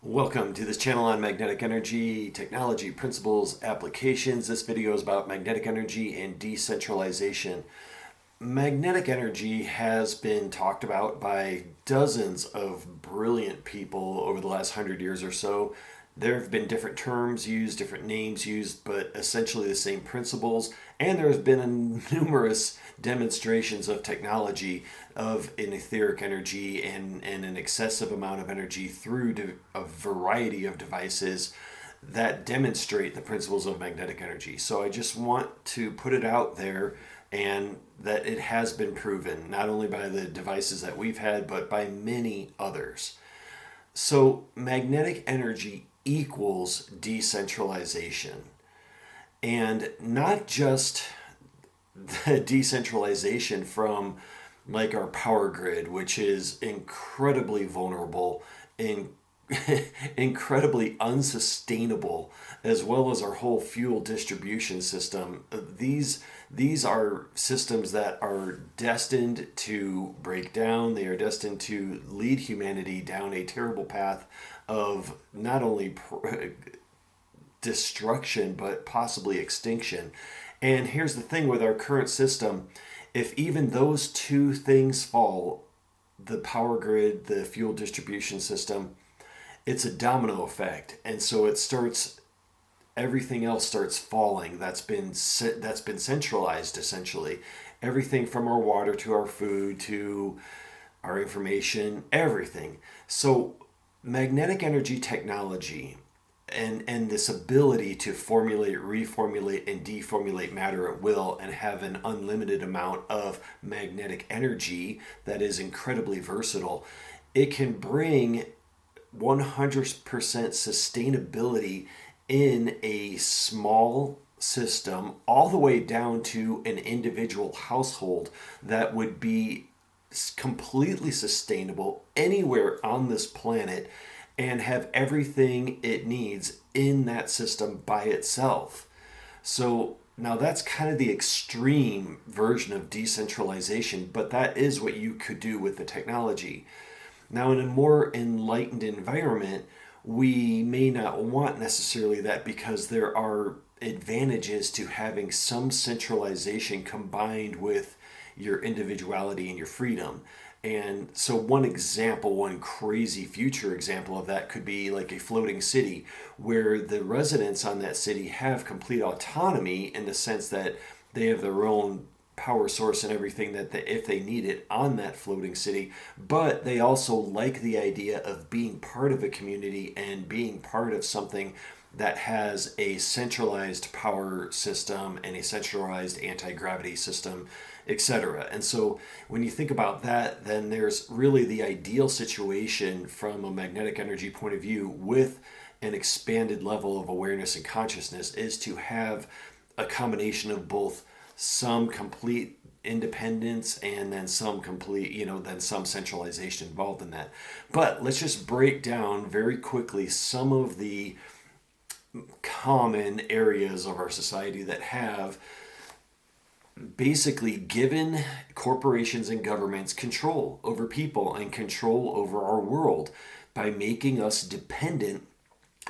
Welcome to this channel on magnetic energy, technology, principles, applications. This video is about magnetic energy and decentralization. Magnetic energy has been talked about by dozens of brilliant people over the last 100 years or so. There have been different terms used, different names used, but essentially the same principles. And there has been numerous demonstrations of technology of an etheric energy and an excessive amount of energy through a variety of devices that demonstrate the principles of magnetic energy. So I just want to put it out there and that it has been proven, not only by the devices that we've had, but by many others. So magnetic energy equals decentralization. And not just the decentralization from like our power grid, which is incredibly vulnerable and incredibly unsustainable, as well as our whole fuel distribution system. These are systems that are destined to break down. They are destined to lead humanity down a terrible path of not only destruction, but possibly extinction. And here's the thing with our current system, if even those two things fall, the power grid, the fuel distribution system, it's a domino effect. And so everything else starts falling. That's been centralized essentially. Everything from our water to our food to our information, everything. So magnetic energy technology and this ability to formulate, reformulate, and deformulate matter at will and have an unlimited amount of magnetic energy that is incredibly versatile, it can bring 100% sustainability in a small system all the way down to an individual household that would be completely sustainable anywhere on this planet and have everything it needs in that system by itself. So now that's kind of the extreme version of decentralization, but that is what you could do with the technology. Now, in a more enlightened environment, we may not want necessarily that because there are advantages to having some centralization combined with your individuality and your freedom. And so one crazy future example of that could be like a floating city where the residents on that city have complete autonomy in the sense that they have their own power source and everything if they need it on that floating city, but they also like the idea of being part of a community and being part of something that has a centralized power system and a centralized anti-gravity system, etc. And so when you think about that, then there's really the ideal situation from a magnetic energy point of view with an expanded level of awareness and consciousness is to have a combination of both some complete independence and then some some centralization involved in that. But let's just break down very quickly some of the common areas of our society that have basically given corporations and governments control over people and control over our world by making us dependent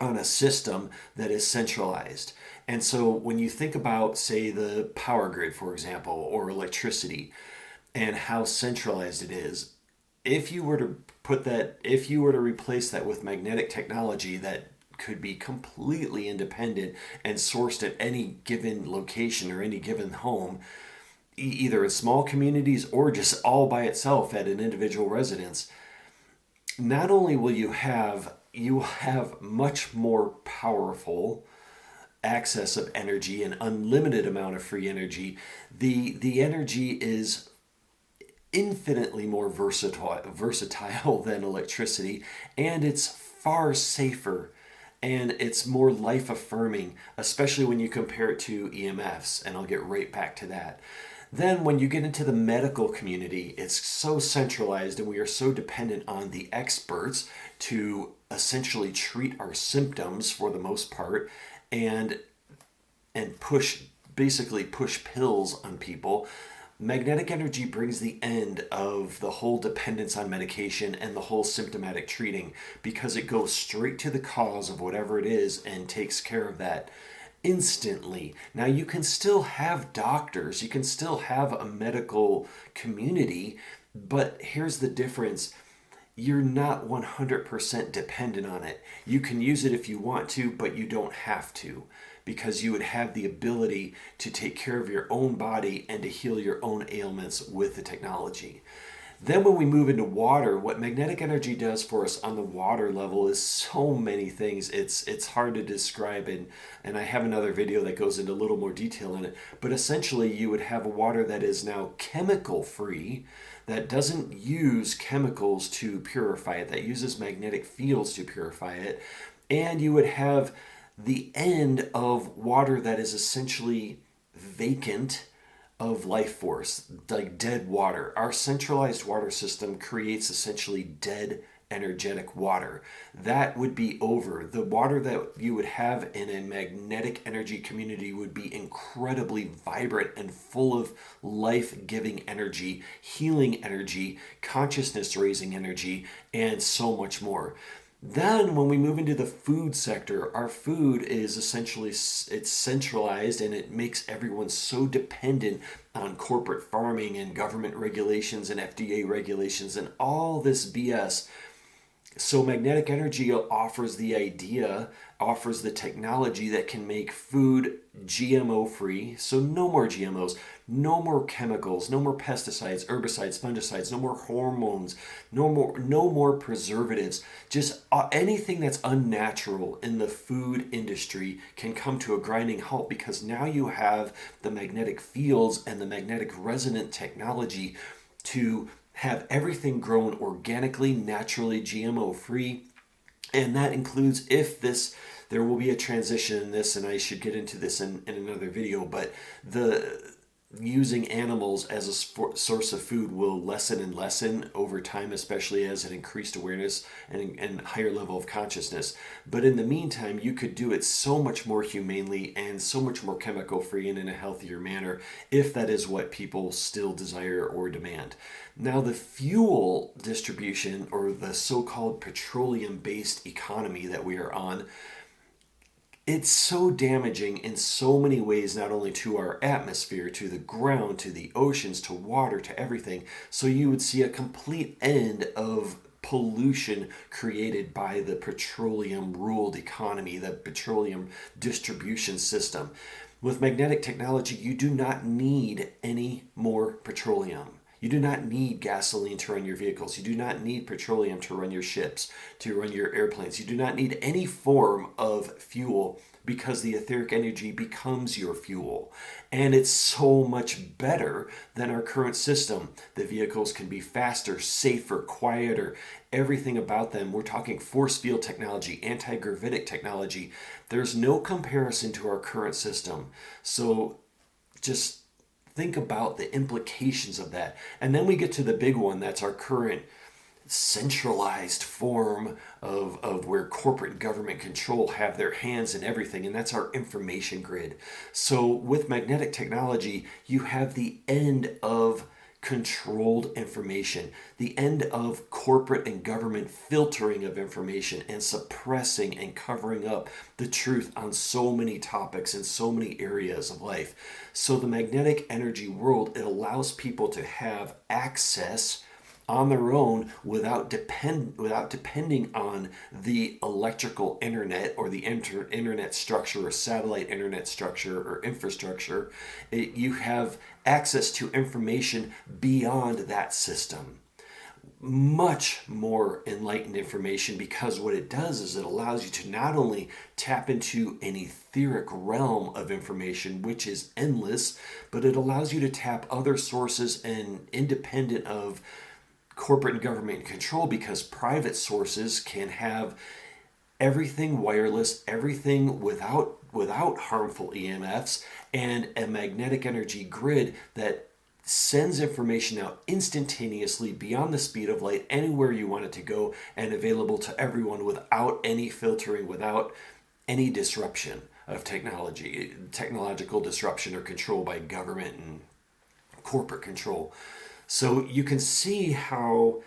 on a system that is centralized. And so when you think about, say, the power grid, for example, or electricity and how centralized it is, if you were to replace that with magnetic technology that could be completely independent and sourced at any given location or any given home, either in small communities or just all by itself at an individual residence, not only will you have much more powerful access of energy and unlimited amount of free energy, the energy is infinitely more versatile than electricity, and it's far safer and it's more life affirming, especially when you compare it to EMFs, and I'll get right back to that. Then when you get into the medical community, it's so centralized and we are so dependent on the experts to essentially treat our symptoms for the most part and push pills on people. Magnetic energy brings the end of the whole dependence on medication and the whole symptomatic treating, because it goes straight to the cause of whatever it is and takes care of that instantly. Now, you can still have doctors, you can still have a medical community, but here's the difference. You're not 100% dependent on it. You can use it if you want to, but you don't have to, because you would have the ability to take care of your own body and to heal your own ailments with the technology. Then when we move into water, what magnetic energy does for us on the water level is so many things. It's hard to describe, and I have another video that goes into a little more detail in it. But essentially, you would have a water that is now chemical free, that doesn't use chemicals to purify it, that uses magnetic fields to purify it. And you would have the end of water that is essentially vacant of life force, like dead water. Our centralized water system creates essentially dead energetic water. That would be over. The water that you would have in a magnetic energy community would be incredibly vibrant and full of life-giving energy, healing energy, consciousness-raising energy, and so much more. Then when we move into the food sector, our food is essentially, it's centralized, and it makes everyone so dependent on corporate farming and government regulations and FDA regulations and all this BS. So magnetic energy offers the idea, offers the technology that can make food GMO free. So no more GMOs, no more chemicals, no more pesticides, herbicides, fungicides, no more hormones, no more preservatives. Just anything that's unnatural in the food industry can come to a grinding halt, because now you have the magnetic fields and the magnetic resonant technology to have everything grown organically, naturally, GMO free. And that includes, there will be a transition in this, and I should get into this in another video, but using animals as a source of food will lessen and lessen over time, especially as an increased awareness and higher level of consciousness. But in the meantime, you could do it so much more humanely and so much more chemical free and in a healthier manner, if that is what people still desire or demand. Now, the fuel distribution, or the so-called petroleum-based economy that we are on, it's so damaging in so many ways, not only to our atmosphere, to the ground, to the oceans, to water, to everything. So you would see a complete end of pollution created by the petroleum-ruled economy, the petroleum distribution system. With magnetic technology, you do not need any more petroleum. You do not need gasoline to run your vehicles. You do not need petroleum to run your ships, to run your airplanes. You do not need any form of fuel, because the etheric energy becomes your fuel. And it's so much better than our current system. The vehicles can be faster, safer, quieter, everything about them. We're talking force field technology, anti-gravitic technology. There's no comparison to our current system. So just think about the implications of that. And then we get to the big one, that's our current centralized form of where corporate and government control have their hands in everything, and that's our information grid. So with magnetic technology, you have the end of controlled information, the end of corporate and government filtering of information and suppressing and covering up the truth on so many topics in so many areas of life. So the magnetic energy world, it allows people to have access on their own without depending on the electrical internet or the internet structure or satellite internet structure or infrastructure. You have access to information beyond that system. Much more enlightened information, because what it does is it allows you to not only tap into an etheric realm of information, which is endless, but it allows you to tap other sources and independent of corporate and government control, because private sources can have everything wireless, everything without harmful EMFs, and a magnetic energy grid that sends information out instantaneously beyond the speed of light anywhere you want it to go, and available to everyone without any filtering, without any disruption of technological disruption or control by government and corporate control. So you can see how,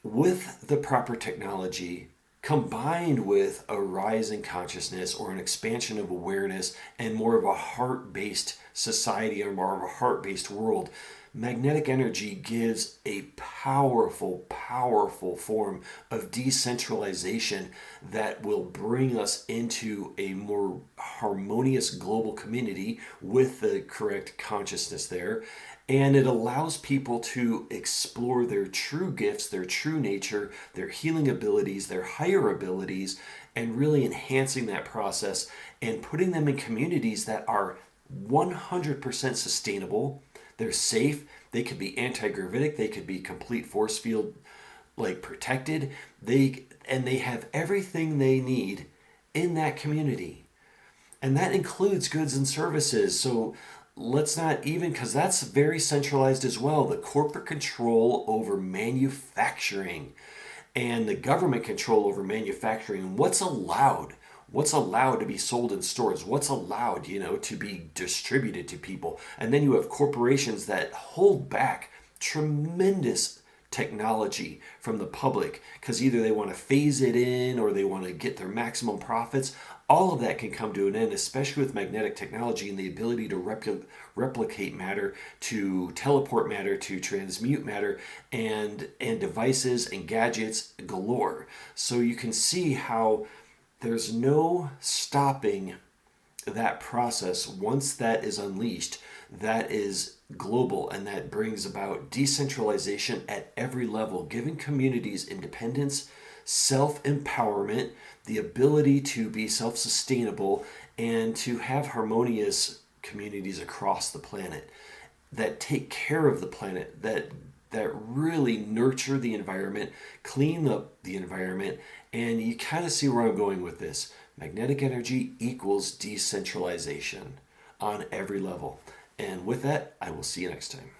with the proper technology combined with a rise in consciousness or an expansion of awareness and more of a heart-based society or more of a heart-based world, magnetic energy gives a powerful, powerful form of decentralization that will bring us into a more harmonious global community with the correct consciousness there. And it allows people to explore their true gifts, their true nature, their healing abilities, their higher abilities, and really enhancing that process and putting them in communities that are 100% sustainable. They're safe. They could be anti-gravitic. They could be complete force field like protected. They have everything they need in that community. And that includes goods and services. So let's not even, because that's very centralized as well, the corporate control over manufacturing and the government control over manufacturing. What's allowed to be sold in stores, what's allowed, to be distributed to people. And then you have corporations that hold back tremendous technology from the public because either they want to phase it in or they want to get their maximum profits. All of that can come to an end, especially with magnetic technology and the ability to replicate matter, to teleport matter, to transmute matter, and devices and gadgets galore. So you can see how there's no stopping that process. Once that is unleashed, that is global, and that brings about decentralization at every level, giving communities independence, self-empowerment, the ability to be self-sustainable, and to have harmonious communities across the planet that take care of the planet, that really nurture the environment, clean up the environment. And you kind of see where I'm going with this. Magnetic energy equals decentralization on every level. And with that, I will see you next time.